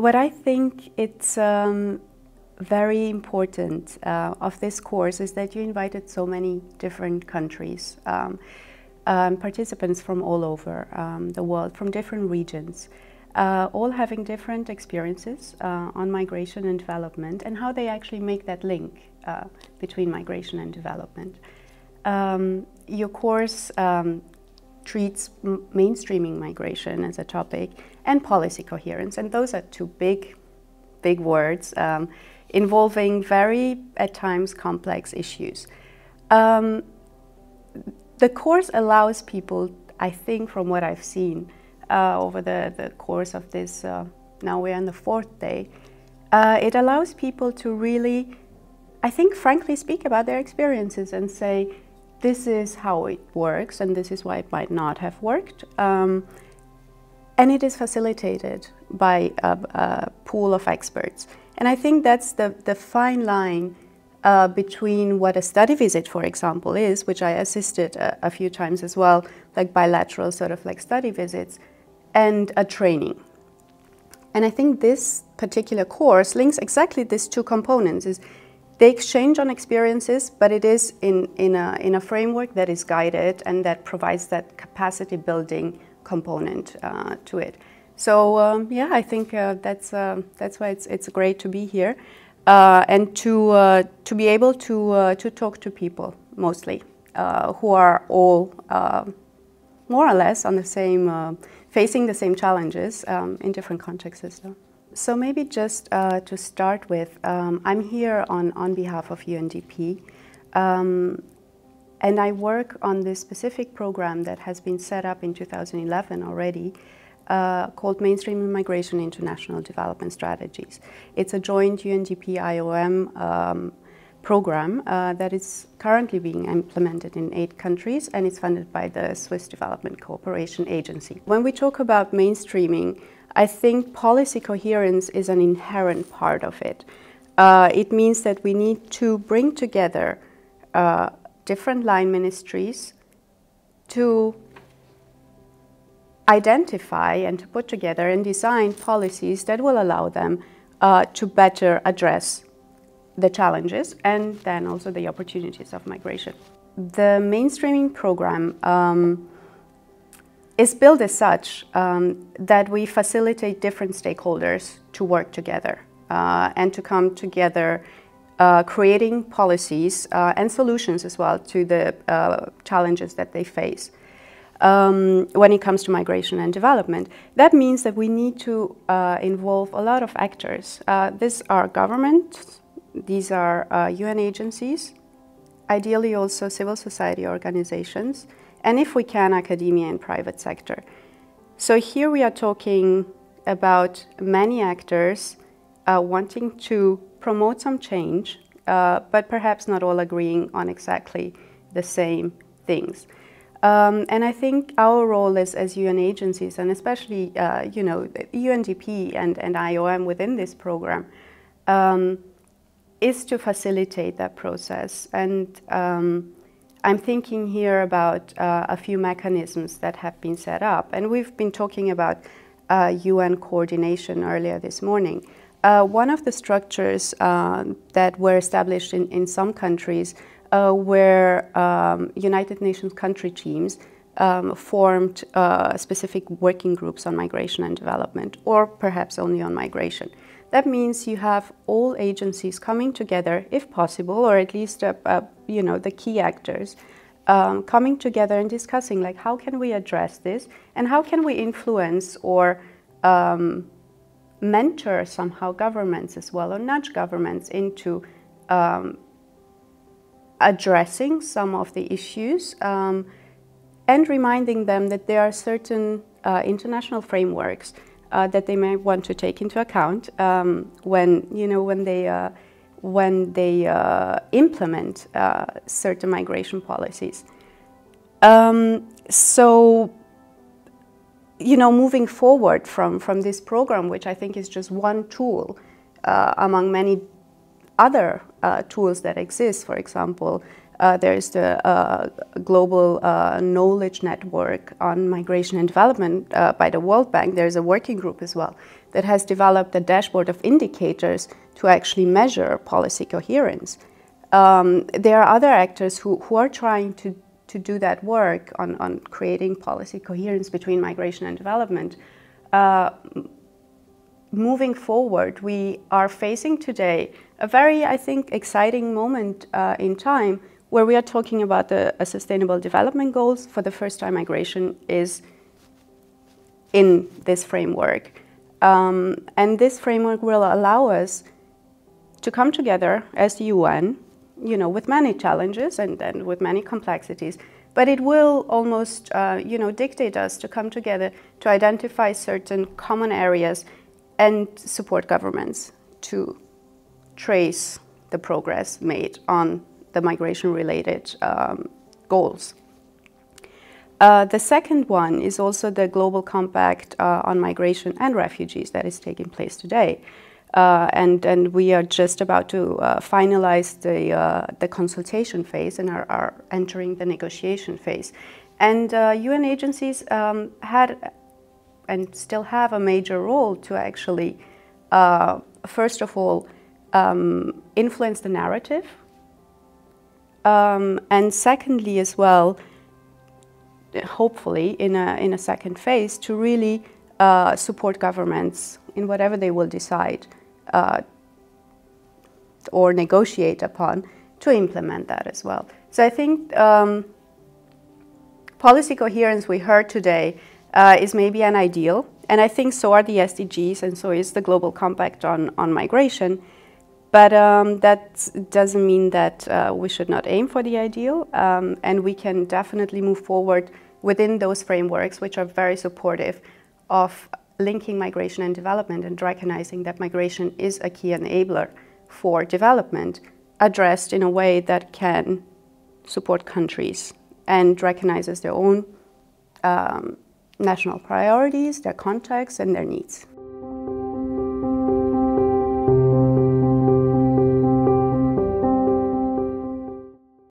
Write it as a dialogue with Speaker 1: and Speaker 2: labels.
Speaker 1: what I think it's very important of this course is that you invited so many different countries, participants from all over the world, from different regions, all having different experiences on migration and development and how they actually make that link between migration and development. Your course treats mainstreaming migration as a topic and policy coherence, and those are two big words involving very, at times, complex issues. The course allows people, I think, from what I've seen over the course of this, now we're on the 4th day, it allows people to really, I think, frankly speak about their experiences and say, this is how it works and this is why it might not have worked. And it is facilitated by a pool of experts. And I think that's the fine line between what a study visit, for example, is, which I assisted a few times as well, like bilateral sort of like study visits, and a training. And I think this particular course links exactly these two components. Is they exchange on experiences, but it is in a framework that is guided and that provides that capacity building component to it. So yeah, I think that's why it's great to be here and to be able to talk to people mostly who are all more or less on the same facing the same challenges in different contexts though. So maybe just to start with, I'm here on behalf of UNDP, and I work on this specific program that has been set up in 2011 already, called Mainstream Migration International Development Strategies. It's a joint UNDP-IOM program that is currently being implemented in 8 countries, and it's funded by the Swiss Development Cooperation Agency. When we talk about mainstreaming, I think policy coherence is an inherent part of it. It means that we need to bring together different line ministries to identify and to put together and design policies that will allow them to better address the challenges and then also the opportunities of migration. The mainstreaming program is built as such that we facilitate different stakeholders to work together and to come together creating policies and solutions as well to the challenges that they face when it comes to migration and development. That means that we need to involve a lot of actors. These are governments, these are UN agencies, ideally also civil society organizations, and if we can, academia and private sector. So here we are talking about many actors wanting to promote some change, but perhaps not all agreeing on exactly the same things. And I think our role as UN agencies, and especially you know, UNDP and IOM within this program, is to facilitate that process. And I'm thinking here about a few mechanisms that have been set up, and we've been talking about UN coordination earlier this morning. One of the structures that were established in some countries where United Nations country teams formed specific working groups on migration and development, or perhaps only on migration. That means you have all agencies coming together, if possible, or at least you know, the key actors coming together and discussing, like, how can we address this, and how can we influence or mentor somehow governments as well, or nudge governments into addressing some of the issues and reminding them that there are certain international frameworks that they may want to take into account when, you know, when they implement certain migration policies. So, you know, moving forward from this program, which I think is just one tool among many other tools that exist. For example, there's the global knowledge network on migration and development by the World Bank. There's a working group as well that has developed a dashboard of indicators to actually measure policy coherence. There are other actors who are trying to do that work on creating policy coherence between migration and development. Moving forward, we are facing today a very, I think, exciting moment in time where we are talking about the Sustainable Development Goals. For the first time, migration is in this framework. And this framework will allow us to come together as the UN, you know, with many challenges and with many complexities, but it will almost, you know, dictate us to come together to identify certain common areas and support governments to trace the progress made on the migration-related goals. The second one is also the Global Compact on Migration and Refugees that is taking place today. And we are just about to finalize the consultation phase and are entering the negotiation phase. And UN agencies had and still have a major role to actually, first of all, influence the narrative, and secondly as well, hopefully in a second phase, to really support governments in whatever they will decide or negotiate upon to implement that as well. So I think policy coherence we heard today is maybe an ideal, and I think so are the SDGs and so is the Global Compact on migration. But that doesn't mean that we should not aim for the ideal, and we can definitely move forward within those frameworks which are very supportive of linking migration and development and recognizing that migration is a key enabler for development, addressed in a way that can support countries and recognizes their own national priorities, their context, and their needs.